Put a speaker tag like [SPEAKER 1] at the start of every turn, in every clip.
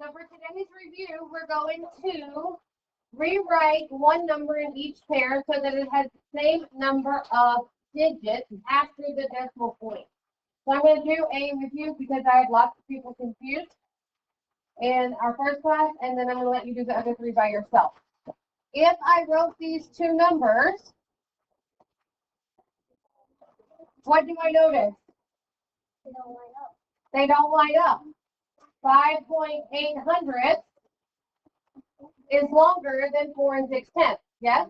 [SPEAKER 1] So for today's review, we're going to rewrite one number in each pair so that it has the same number of digits after the decimal point. So I'm going to do a review because I had lots of people confused in our first class, and then I'm going to let you do the other three by yourself. If I wrote these two numbers, what do I notice?
[SPEAKER 2] They don't line up.
[SPEAKER 1] They don't line up. 5.800 is longer than 4 6/10. Yes?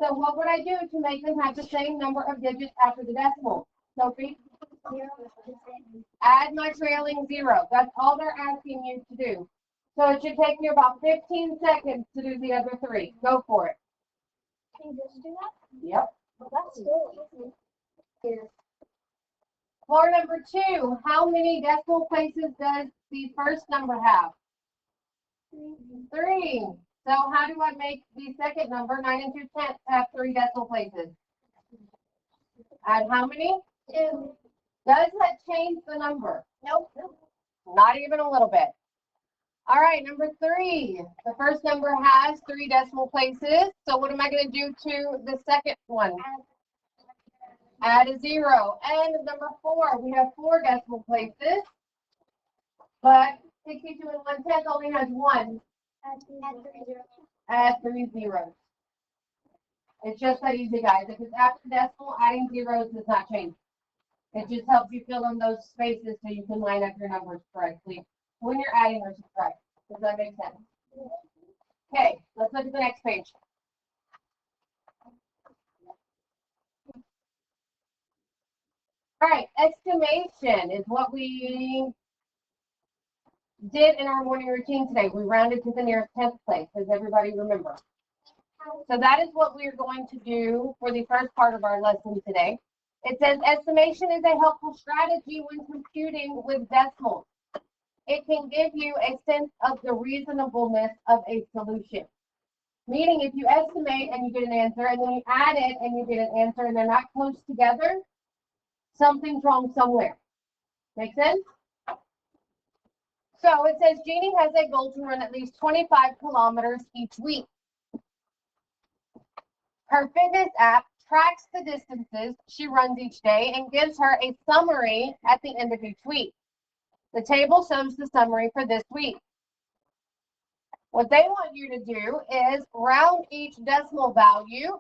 [SPEAKER 1] So what would I do to make them have the same number of digits after the decimal? Sophie? Add my trailing zero. That's all they're asking you to do. So it should take you about 15 seconds to do the other three. Go for it.
[SPEAKER 2] Can you just do that?
[SPEAKER 1] Yep.
[SPEAKER 2] Well, that's still easy. Here.
[SPEAKER 1] For number 2, how many decimal places does the first number have? 3. So how do I make the second number, 9 2/10, have 3 decimal places? Add how many?
[SPEAKER 2] 2.
[SPEAKER 1] Does that change the number?
[SPEAKER 2] Nope.
[SPEAKER 1] Not even a little bit. All right, number 3. The first number has 3 decimal places. So what am I going to do to the second one? Add a 0. And number 4, we have 4 decimal places. But 62 1/10 only has 1. Add 3 zeros. It's just that easy, guys. If it's after decimal, adding zeros does not change. It just helps you fill in those spaces so you can line up your numbers correctly when you're adding or subtracting. Does that make sense? Okay, let's look at the next page. All right, estimation is what we did in our morning routine today. We rounded to the nearest 10th place. Does everybody remember? So that is what we are going to do for the first part of our lesson today. It says estimation is a helpful strategy when computing with decimals. It can give you a sense of the reasonableness of a solution. Meaning if you estimate and you get an answer and then you add it and you get an answer and they're not close together, something's wrong somewhere. Make sense? So it says Jeannie has a goal to run at least 25 kilometers each week. Her fitness app tracks the distances she runs each day and gives her a summary at the end of each week. The table shows the summary for this week. What they want you to do is round each decimal value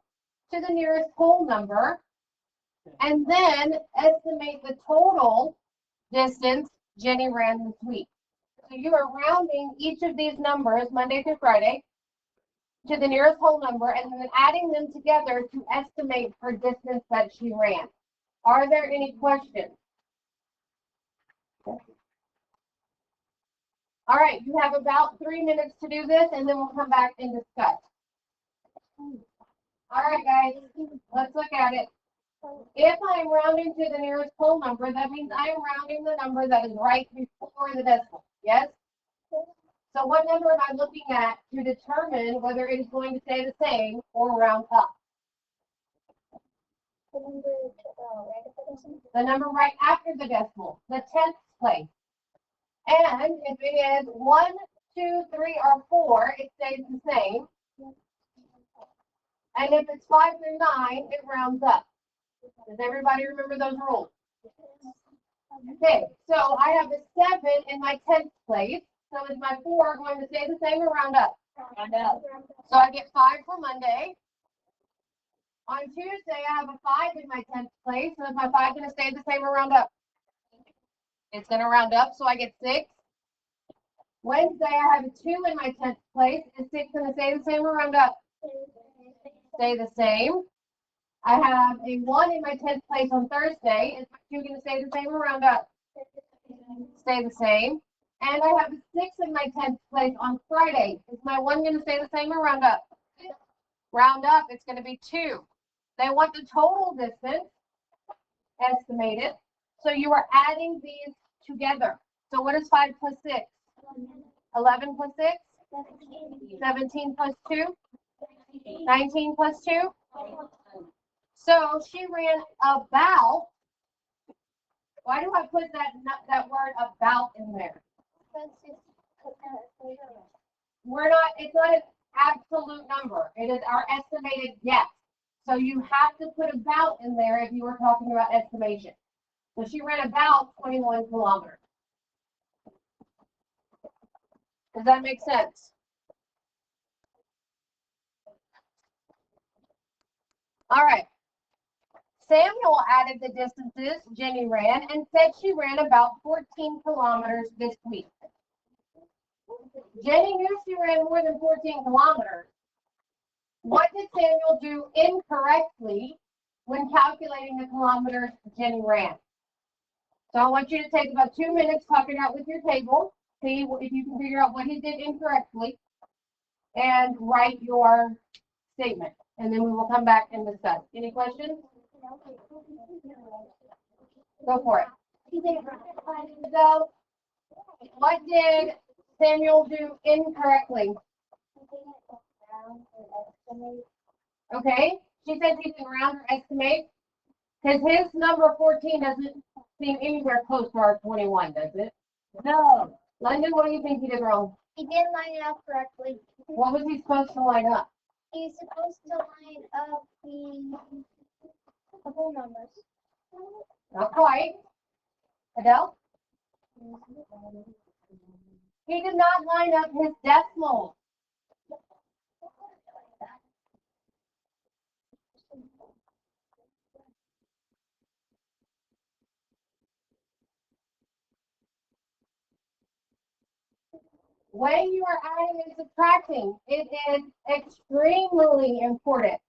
[SPEAKER 1] to the nearest whole number and then estimate the total distance Jenny ran this week. So you are rounding each of these numbers Monday through Friday to the nearest whole number and then adding them together to estimate her distance that she ran. Are there any questions? All right, you have about 3 minutes to do this and then we'll come back and discuss. All right, guys, let's look at it. If I'm rounding to the nearest whole number, that means I'm rounding the number that is right before the decimal, yes? So what number am I looking at to determine whether it is going to stay the same or round up? The number right after the decimal, the 10th place. And if it is 1, 2, 3, or 4, it stays the same. And if it's 5 through 9, it rounds up. Does everybody remember those rules? Okay, so I have a 7 in my 10th place. So is my 4 going to stay the same or round up? Round up. So I get 5 for Monday. On Tuesday, I have a 5 in my 10th place. So is my 5 going to stay the same or round up? It's going to round up, so I get 6. Wednesday, I have a 2 in my 10th place. Is 6 going to stay the same or round up? Stay the same. I have a 1 in my 10th place on Thursday. Is my 2 going to stay the same or round up? Stay the same. And I have a 6 in my 10th place on Friday. Is my 1 going to stay the same or round up? Round up, it's going to be 2. They want the total distance estimated. So you are adding these together. So what is 5 plus 6? 11 plus 6? 17 plus 2? 19 plus 2? So she ran about. Why do I put that word about in there? it's not an absolute number. It is our estimated guess. So you have to put about in there if you were talking about estimation. So she ran about 21 kilometers. Does that make sense? All right. Samuel added the distances Jenny ran and said she ran about 14 kilometers this week. Jenny knew she ran more than 14 kilometers. What did Samuel do incorrectly when calculating the kilometers Jenny ran? So I want you to take about 2 minutes, talk it out with your table, see if you can figure out what he did incorrectly, and write your statement. And then we will come back and discuss. Any questions? Go for it. So, what did Samuel do incorrectly? Okay, she said he didn't round or estimate, because his number 14 doesn't seem anywhere close to our 21, does it? No. London, what do you think he did wrong?
[SPEAKER 2] He didn't line it up correctly.
[SPEAKER 1] What was he supposed to line up?
[SPEAKER 2] He's supposed to line up the whole numbers.
[SPEAKER 1] Not quite. Adele? He did not line up his decimals. When you are adding and subtracting, it is extremely important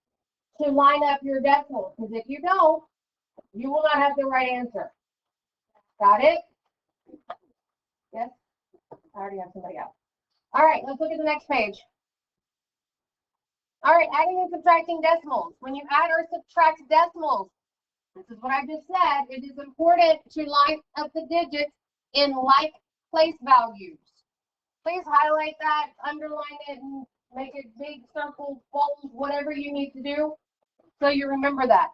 [SPEAKER 1] to line up your decimals, because if you don't, you will not have the right answer. Got it? Yes? I already have somebody else. All right, let's look at the next page. All right, adding and subtracting decimals. When you add or subtract decimals, this is what I just said, it is important to line up the digits in like place values. Please highlight that, underline it, and make it big, circle, bold, whatever you need to do, so you remember that.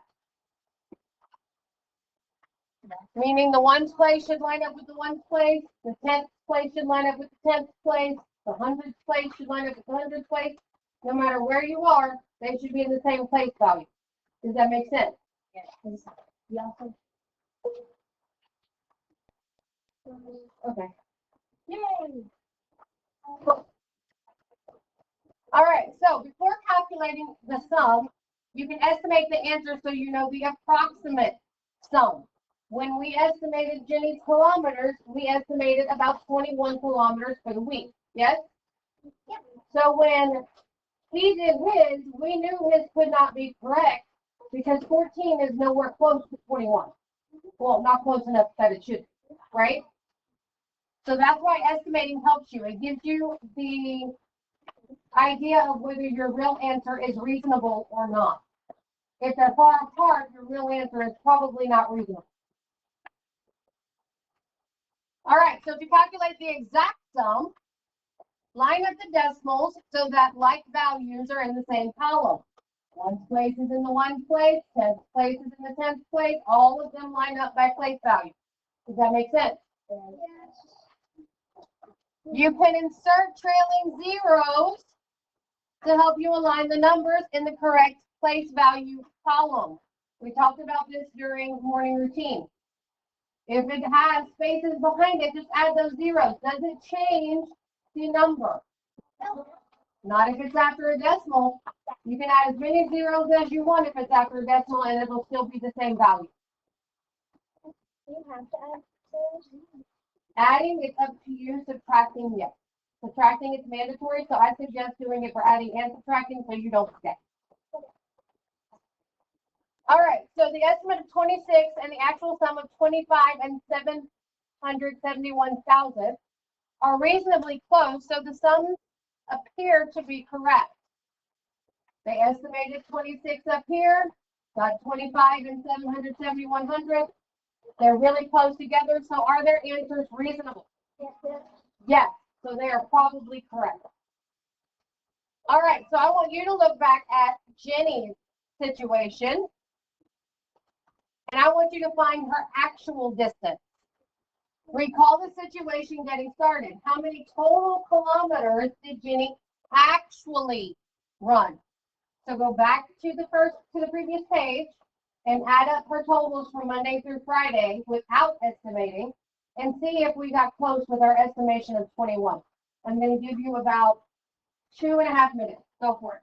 [SPEAKER 1] Meaning the ones place should line up with the ones place, the tenths place should line up with the tenths place, the hundredths place should line up with the hundredths place. No matter where you are, they should be in the same place value. Does that make sense? Yes. Yeah. Okay. Yay! All right, so before calculating the sum, you can estimate the answer so you know the approximate sum. When we estimated Jenny's kilometers, we estimated about 21 kilometers for the week. Yes? Yep. So when he did his, we knew his could not be correct because 14 is nowhere close to 21. Well, not close enough that it should, right? So that's why estimating helps you. It gives you the idea of whether your real answer is reasonable or not. If they're far apart, your real answer is probably not reasonable. All right, so to calculate the exact sum, line up the decimals so that like values are in the same column. Ones place is in the ones place, tenths place is in the tenths place. All of them line up by place value. Does that make sense? Yes. You can insert trailing zeros to help you align the numbers in the correct place value column. We talked about this during morning routine. If it has spaces behind it, just add those zeros. Does it change the number? No. Not if it's after a decimal. You can add as many zeros as you want if it's after a decimal, and it'll still be the same value.
[SPEAKER 2] You have to add zeros.
[SPEAKER 1] Adding, it's up to you. Subtracting, yes. Subtracting, it's mandatory, so I suggest doing it for adding and subtracting so you don't forget. All right, so the estimate of 26 and the actual sum of 25 and 771,000 are reasonably close, so the sums appear to be correct. They estimated 26 up here, got 25 and 771,000. They're really close together, so are their answers reasonable? Yes. Yes, so they are probably correct. All right, so I want you to look back at Jenny's situation. And I want you to find her actual distance. Recall the situation getting started. How many total kilometers did Jenny actually run. So go back to the previous page and add up her totals from Monday through Friday without estimating and see if we got close with our estimation of 21. I'm going to give you about 2.5 minutes. Go for it.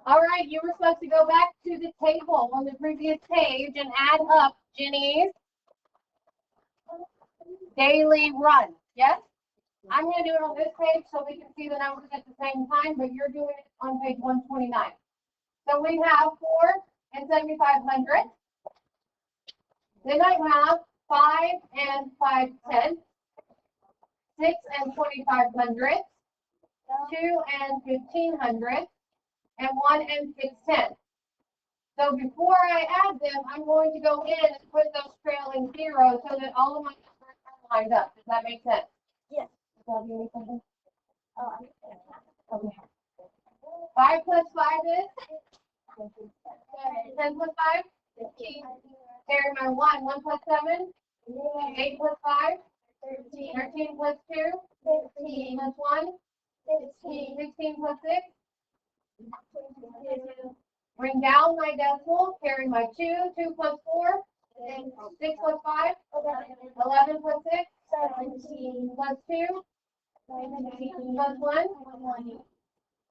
[SPEAKER 1] All right, you were supposed to go back to the table on the previous page and add up Jenny's daily run. Yes? I'm going to do it on this page so we can see the numbers at the same time, but you're doing it on page 129. So we have 4 and 7,500. Then I have 5 and 5/10, 6 and 2,500, 2 and 1,500, and 1 and 6/10. So before I add them, I'm going to go in and put those trailing zeros so that all of my numbers are lined up. Does that make sense?
[SPEAKER 2] Yes.
[SPEAKER 1] Does that mean something?
[SPEAKER 2] Oh,
[SPEAKER 1] Okay. 5 plus 5 is? 10 plus 5? 15. Carry my 1. 1 plus 7? 8 plus 5? 13 plus 2? 15 plus 1? 16 plus 6? Bring down my decimal, carry my 2, 2 plus 4, 6 plus 5, 11 plus 6, 17 plus 2, 19 plus 1.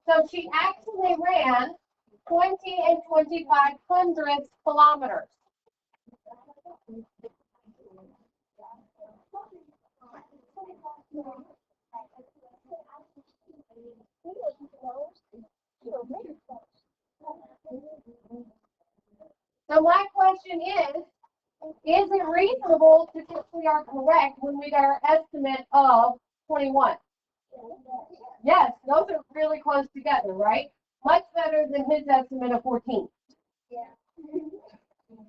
[SPEAKER 1] So she actually ran 20 and 2,500 kilometers. So my question is it reasonable to think we are correct when we got our estimate of 21? Yes, those are really close together, right? Much better than his estimate of 14.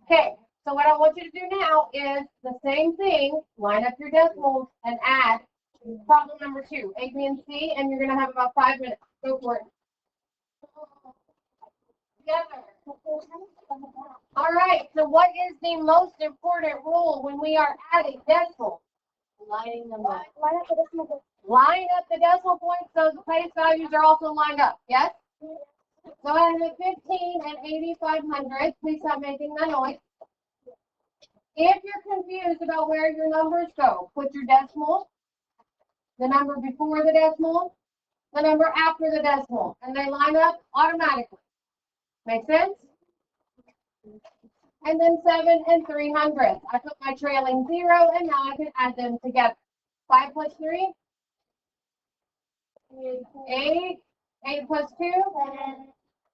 [SPEAKER 1] Okay, so what I want you to do now is the same thing, line up your decimals and add problem number 2, A, B, and C, and you're going to have about 5 minutes. Go for it. Together. All right, so what is the most important rule when we are adding decimals? Lining them up. Line up the decimal points so the place values are also lined up, yes? So I have 15 and 8,500. Please stop making that noise. If you're confused about where your numbers go, put your decimal, the number before the decimal, the number after the decimal, and they line up automatically. Make sense? And then 7 and 300. I put my trailing 0, and now I can add them together. 5 plus 3? 8. 8 plus 2?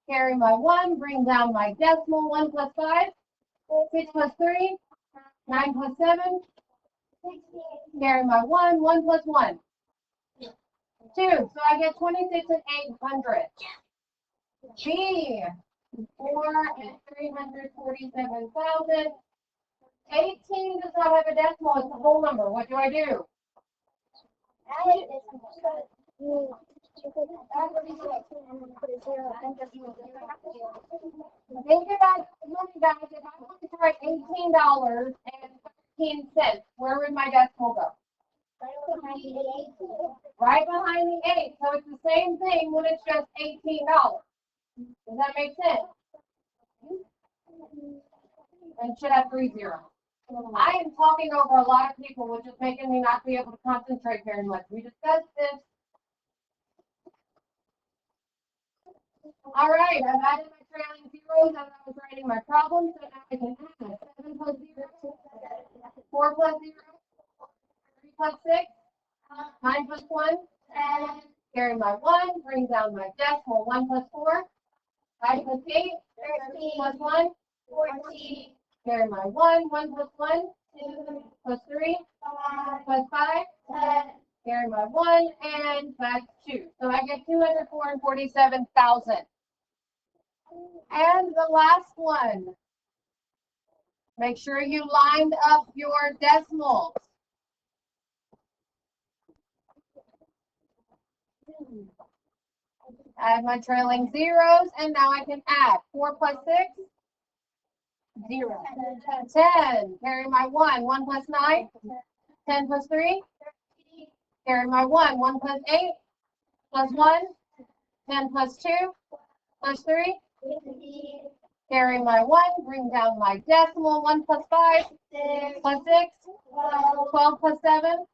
[SPEAKER 1] Carry my 1, bring down my decimal. 1 plus 5? 6 plus 3? 9 plus 7? 16. Carry my 1. 1 plus 1? 2. So I get 26 and 800. B. 4 and 347,000. 18 does not have a decimal, it's a whole number. What do I do? Think about money, guys. If I wanted to write $18.13, where would my decimal go? Right behind the 8. So it's the same thing when it's just $18. Does that make sense? And should have 3 zeros. I am talking over a lot of people, which is making me not be able to concentrate very much. We discussed this. All right, I've added my trailing zeros as I was writing my problem, so now I can add 7 plus 0, 4 plus 0, 3 plus 6, 9 plus 1, 10. Carry my 1, bring down my decimal. 1 plus 4, 5 plus 8, 13 plus 1, 14. Carry my 1, 1 plus 1, 2 plus 3, 5 plus 5, 10. Carry my 1, and that's 2. So I get 247,000. And the last one. Make sure you lined up your decimals. Add my trailing zeros, and now I can add 4 plus 6, 0. 10. Carry my 1. 1 plus 9, 10 plus 3. Carry my 1. 1 plus 8, plus 1, 10 plus 2, plus 3. Carry my 1, bring down my decimal. 1 plus 5, plus 6, 12 plus 7,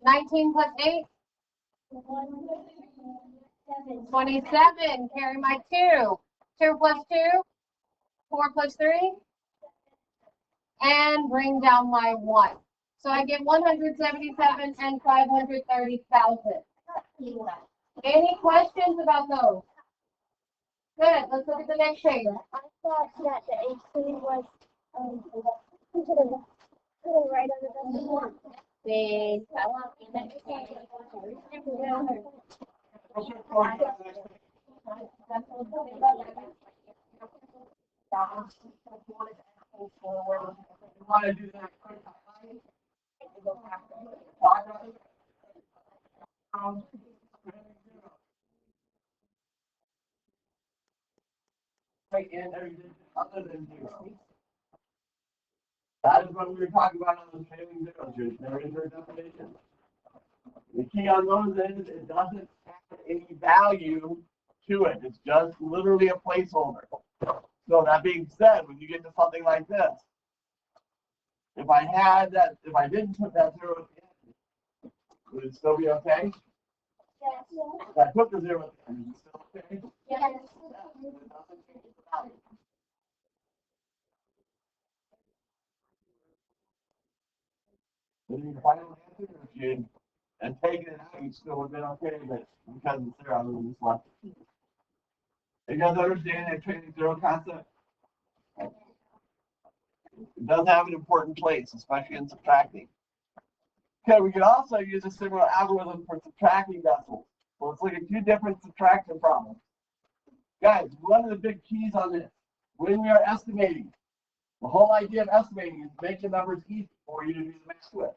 [SPEAKER 1] 19 plus 8, 27. Carry my 2. 2 plus 2, 4 plus 3, and bring down my 1. So I get 177 and 530,000. Any questions about those? Good. Let's look at the next page.
[SPEAKER 2] I thought that the 18 was to the right of the decimal.
[SPEAKER 1] They
[SPEAKER 3] Want to do that quick? Right in everything other than 0. That is what we were talking about on the failing zeros. There is their definition. The key on those is it doesn't have any value to it. It's just literally a placeholder. So that being said, when you get to something like this, if I didn't put that 0 at the end, would it still be okay?
[SPEAKER 2] Yes.
[SPEAKER 3] If I put the 0 at the end, is it still okay?
[SPEAKER 2] Yes.
[SPEAKER 3] Then your final answer, if you and taking it out, you still would have been okay, but because it's there, I would have just left it. You guys understand that training 0 concept? It does have an important place, especially in subtracting. Okay, we can also use a similar algorithm for subtracting decimals. So let's look at 2 different subtraction problems. Guys, one of the big keys on this, when we are estimating, the whole idea of estimating is make the numbers easy for you to do the math with.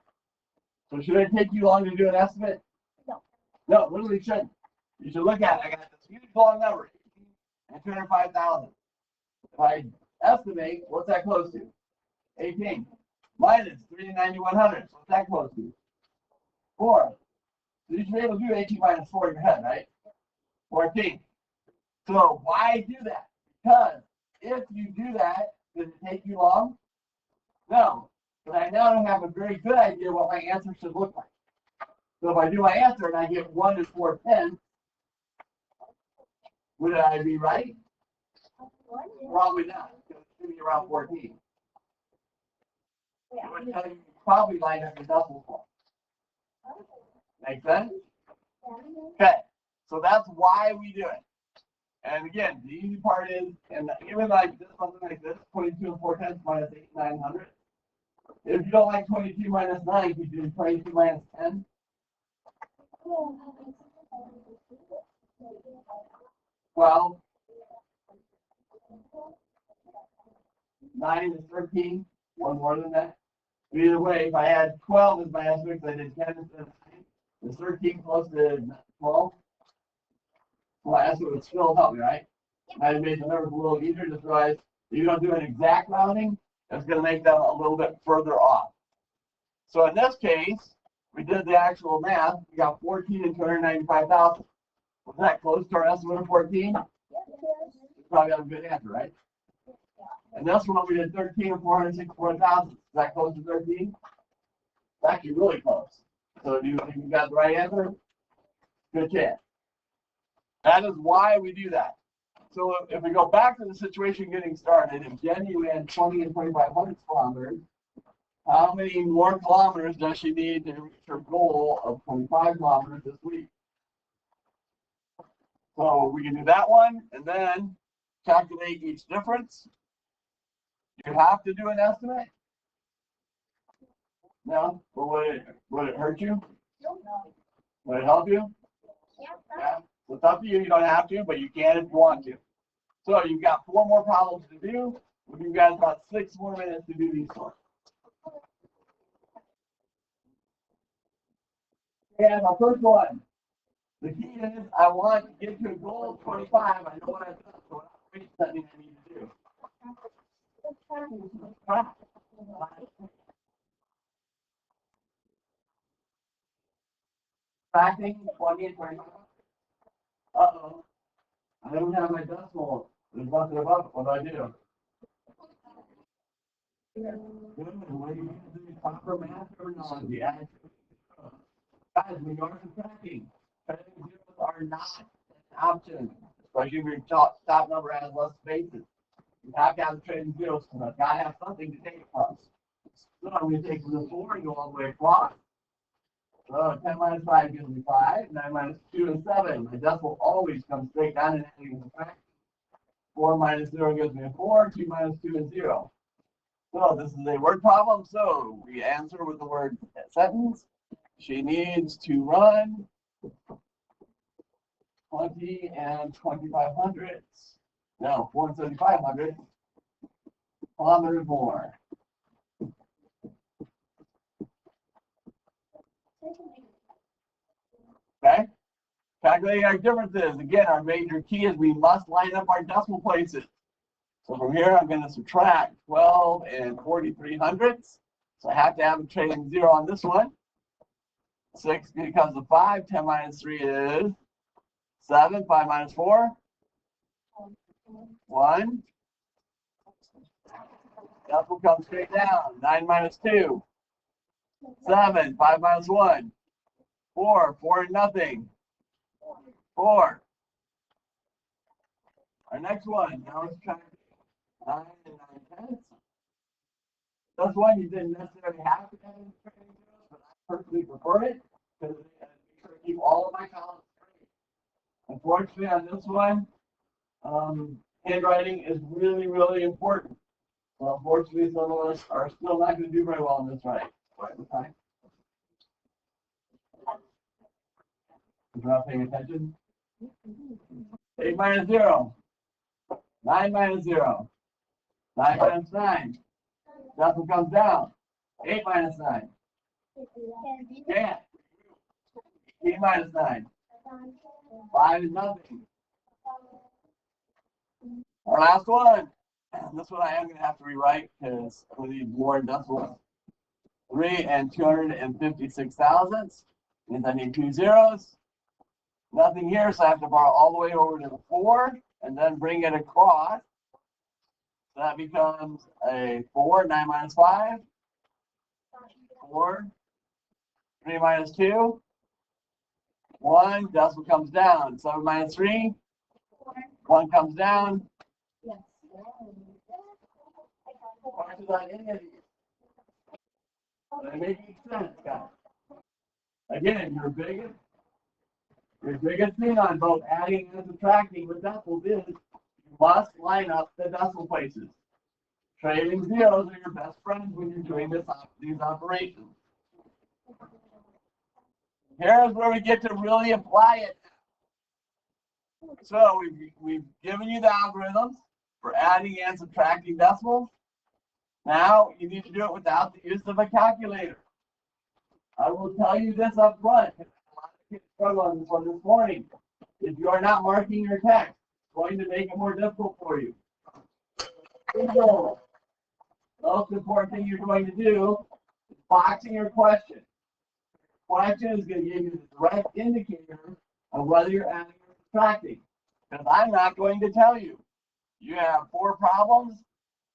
[SPEAKER 3] So should it take you long to do an estimate?
[SPEAKER 2] No.
[SPEAKER 3] No, literally shouldn't. You should look at it. I got this huge long number, 18 and 205,000. If I estimate, what's that close to? 18. Minus 39100. What's that close to? 4. So you should be able to do 18 minus 4 in your head, right? 14. So why do that? Because if you do that, does it take you long? No. But I now have a very good idea what my answer should look like. So if I do my answer and I get 1 to 4/10, would I be right? Probably not. It's going to be around 14. It would tell you probably line up the decimal point. Make sense? Okay. So that's why we do it. And again, the easy part is, and even like this, something like this, 22 and 4/10 minus 8, 900. If you don't like 22 minus 9, you do 22 minus 10. 12. 9 is 13. One more than that. Either way, if I had 12 as my estimate, I did 10 instead of 9. Is 13 close to 12? Well, that's what would still help me, right? I made the numbers a little easier. Just realize if you don't do an exact rounding, that's going to make them a little bit further off. So in this case, we did the actual math. We got 14 and 295,000. Was that close to our estimate of 14? You probably have a good answer, right? And this one, we did 13 and 464,000. Is that close to 13? It's actually really close. So do you think you got the right answer? Good chance. That is why we do that. So if we go back to the situation getting started, if Jenny ran 20 and 2,500 kilometers, how many more kilometers does she need to reach her goal of 25 kilometers this week? So we can do that one and then calculate each difference. You have to do an estimate? No? But would it hurt you? Would it help you? Yeah. So it's up to you. You don't have to, but you can if you want to. So you've got 4 more problems to do. We'll give you guys about 6 more minutes to do these ones. And our first one. The key is I want to get to a goal of 25. I know what I've done, so what is something I need to do? Subtracting 20 and 25. Uh-oh. I don't have my decimal. There's nothing above it. What do I do? Good. What do you use the proper math terminology? Guys, when you're subtracting, trailing zeros are not an option, especially if your top number has less spaces. You have to have trailing zeros because I've got to have something to take from. So I'm going to take the 4 and go all the way across. So 10 minus 5 gives me 5. 9 minus 2 is 7. My decimal always comes straight down and adding the fraction. 4 minus 0 gives me a 4. 2 minus 2 is 0. So this is a word problem. So we answer with the word sentence. She needs to run 20 and 2,500. No, 4,7,500 kilometers more. Okay? Calculating our differences. Again, our major key is we must line up our decimal places. So from here, I'm going to subtract 12 and 43 hundredths. So I have to have a trailing 0 on this one. 6 becomes a 5. 10 minus 3 is 7. 5 minus 4. 1. Decimal comes straight down. 9 minus 2. 7. 5 minus 1. 4. 4 and nothing. 4. Our next one. Now let's try 9 and 9/10. This one you didn't necessarily have to have in training zeros, but I personally prefer it because it makes sure to keep all of my columns straight. Unfortunately, on this one, handwriting is really, really important. So unfortunately, some of us are still not going to do very well in this writing. Okay. If you're not paying attention. 8 minus 0. 9 minus 0. 9 minus 9. Decimal comes down. 8 minus 9. 10. 8 minus 9. 5 is nothing. Our last one. This one I am going to have to rewrite because we need more decimals. 3 and 256 thousandths. Means I need 2 zeros. Nothing here, so I have to borrow all the way over to the 4 and then bring it across. So that becomes a 4, 9 minus 5. 4. 3 minus 2. 1. Decimal comes down. 7 minus 3. 1 comes down. Questions on any of these? Does that make sense, guys? Again, your biggest thing on both adding and subtracting with decimals is you must line up the decimal places. Trailing zeros are your best friends when you're doing these operations. Here's where we get to really apply it. So we've given you the algorithms for adding and subtracting decimals. Now you need to do it without the use of a calculator. I will tell you this up front. A lot of kids struggle on this one this morning. If you are not marking your text, it's going to make it more difficult for you. The most important thing you're going to do is boxing your question. Question is going to give you the direct indicator of whether you're adding or subtracting. Because I'm not going to tell you. You have 4 problems,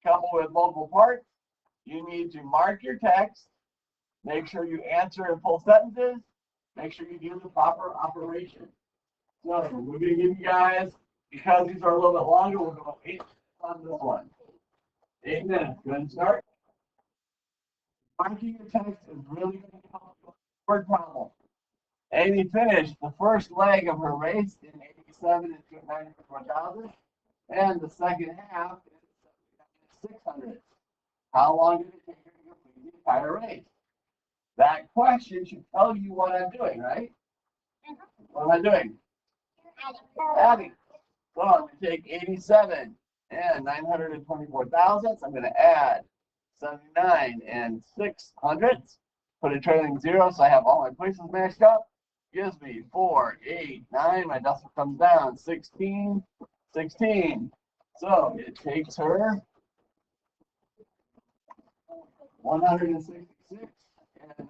[SPEAKER 3] coupled with multiple parts. You need to mark your text. Make sure you answer in full sentences. Make sure you do the proper operation. So we're going to give you guys, because these are a little bit longer, we'll go 8 minutes on this one. 8 minutes. Go ahead and start. Marking your text is really going to help you with the word problem. Amy finished the first leg of her race in 87 and 94,000, and the second half is 600. How long did it take her to complete the entire race? That question should tell you what I'm doing, right? What am I doing? Adding. So I'm going to take 87 and 924 thousandths. I'm going to add 79 and 600. Put a trailing 0 so I have all my places matched up. Gives me 4, 8, 9. My decimal comes down. 16, 16. So it takes her 166 and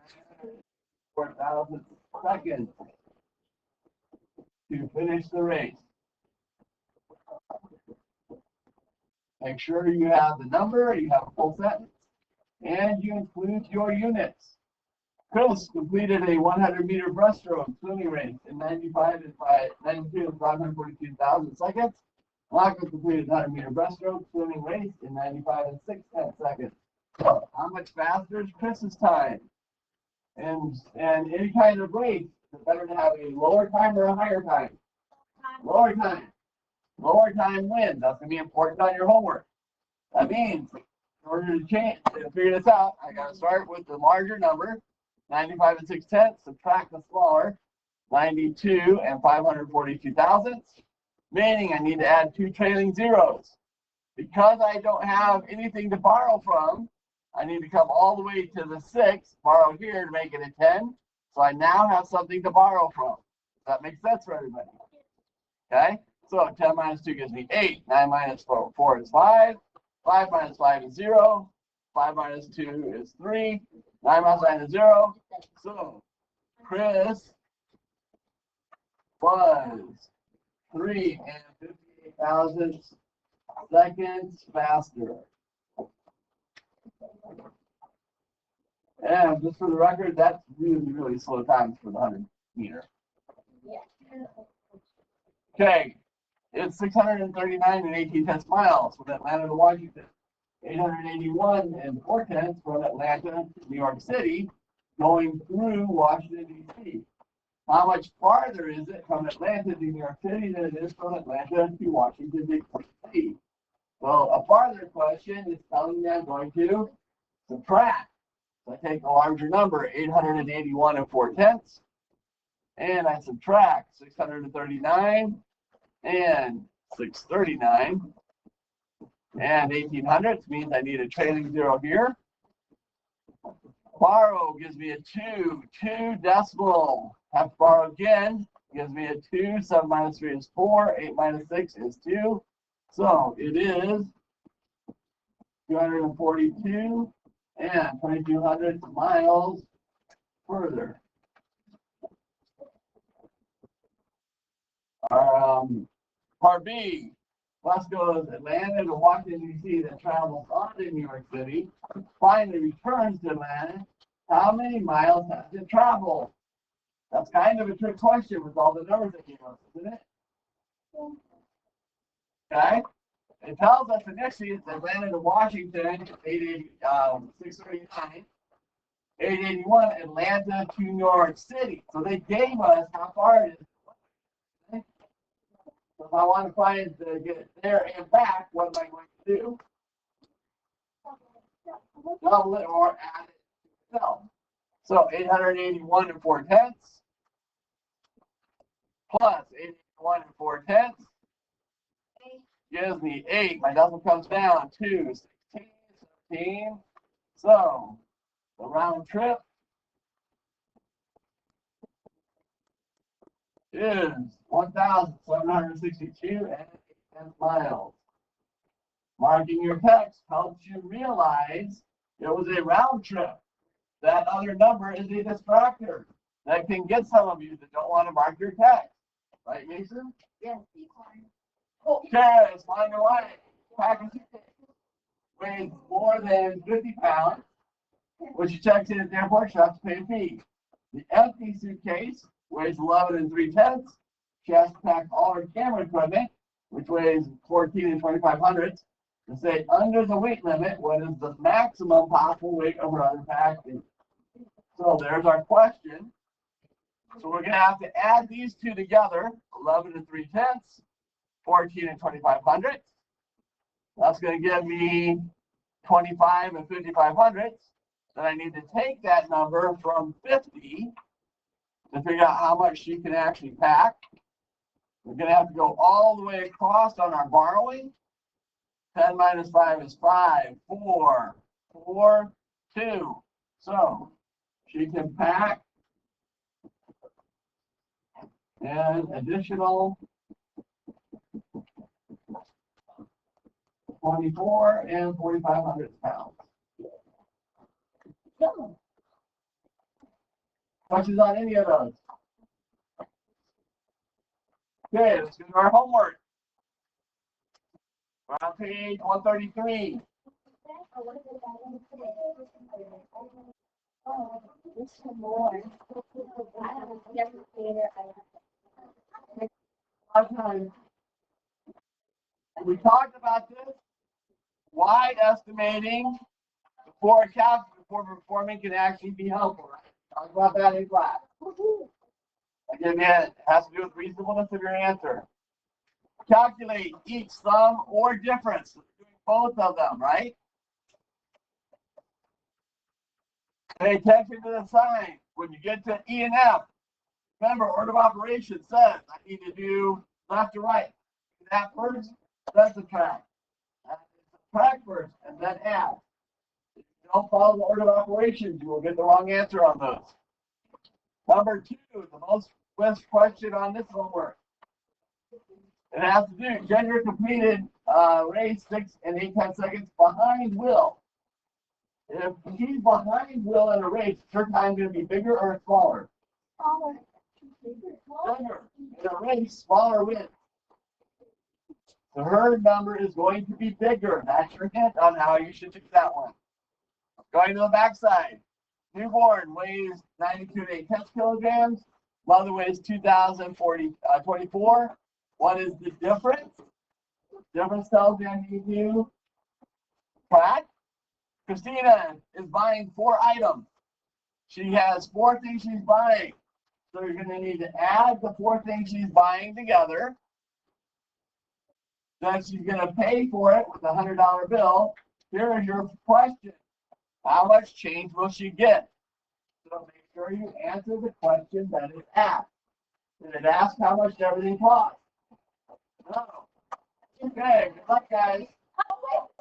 [SPEAKER 3] 4,000 seconds. to finish the race. Make sure you have the number, you have a full sentence, and you include your units. Chris completed a 100-meter breaststroke swimming race in 92 and 542 thousand seconds. Malcolm completed a 100-meter breaststroke swimming race in 95 and 6/10 seconds. How much faster is Chris's time? And any kind of race, it's better to have a lower time or a higher time. Lower time. Lower time wins. That's going to be important on your homework. That means, in order to figure this out, I got to start with the larger number, 95 and 6/10, subtract the smaller, 92 and 542 thousandths, meaning I need to add 2 trailing zeros. Because I don't have anything to borrow from, I need to come all the way to the 6, borrow here to make it a 10. So I now have something to borrow from. Does that make sense for everybody? Okay? So 10 minus 2 gives me 8. 9 minus 4 is 5. 5 minus 5 is 0. 5 minus 2 is 3. 9 minus 9 is 0. So Chris was 3 and 58 thousandths seconds faster. And just for the record, that's really, really slow times for the 100 meter. Okay, it's 639 and 18 miles from Atlanta to Washington. 881 and 4/10 from Atlanta to New York City, going through Washington, D.C. How much farther is it from Atlanta to New York City than it is from Atlanta to Washington, D.C.? Well, a farther question is telling me I'm going to subtract. So I take a larger number, 881 and 4/10, and I subtract 639 and 639. And 1800ths means I need a trailing zero here. Borrow gives me a 2, 2 decimal. Have to borrow again, gives me a 2. 7 minus 3 is 4. 8 minus 6 is 2. So it is 242 and 2200 miles further. Part B. Bus goes Atlanta to Washington, D.C., then travels on to New York City, finally returns to Atlanta. How many miles has it traveled? That's kind of a trick question with all the numbers that came up, isn't it? Okay. It tells us initially it's Atlanta to Washington, 639. 881, Atlanta to New York City. So they gave us how far it is. Okay? So if I want to find get it there and back, what am I going to do? Double it or add it to itself. So 881 and 4/10 plus 881 and 4/10 gives me 8. My decimal comes down to 16, 17. So the round trip is 1,762 and 8 miles. Marking your text helps you realize it was a round trip. That other number is a distractor that can get some of you that don't want to mark your text. Right, Mason?
[SPEAKER 2] Yes.
[SPEAKER 3] Okay, let's find your way. Package weighs more than 50 pounds. When she checks in at the airport, she has to pay a fee. The empty suitcase weighs 11 3/10. She has to pack all her camera equipment, which weighs 14 and 2500ths, to stay under the weight limit. What is the maximum possible weight of her other packages? So there's our question. So we're going to have to add these two together, 11 3/10, 14 and 2500ths. That's going to give me 25 and 5500ths. Then I need to take that number from 50 to figure out how much she can actually pack. We're going to have to go all the way across on our borrowing. 10 minus 5 is 5, 4, 4, 2. So she can pack an additional 24 and 4,500 pounds. Questions on any of those? Okay, let's do our homework. We're on page 133.
[SPEAKER 2] Oh, there's some more. I have a calculator.
[SPEAKER 3] Time. We talked about this. Wide estimating before performing can actually be helpful, right? Talk about that in class. Again, it has to do with reasonableness of your answer. Calculate each sum or difference. Doing both of them, right? Pay attention to the sign. When you get to E and F, remember, order of operations says I need to do left to right. That first, then subtract. Subtract first, and then add. If you don't follow the order of operations, you will get the wrong answer on those. Number 2, the most question on this homework. It has to do gender completed race 6 and 8/10 seconds behind Will. If he's behind Will in a race, is her time going to be bigger or smaller?
[SPEAKER 2] Smaller.
[SPEAKER 3] Bigger. In a race, smaller wins. So her number is going to be bigger. That's your hint on how you should do that one. Going to the backside. Newborn weighs 92 to 8/10 kilograms. Mother weighs 2,024. What is the difference? Difference tells you I need to track. Christina is buying 4 items. She has 4 things she's buying. So you're going to need to add the 4 things she's buying together. Then she's going to pay for it with a $100 bill. Here is your question. How much change will she get? So make sure you answer the question that is asked. Did it ask how much everything costs? No. Okay, good luck, guys.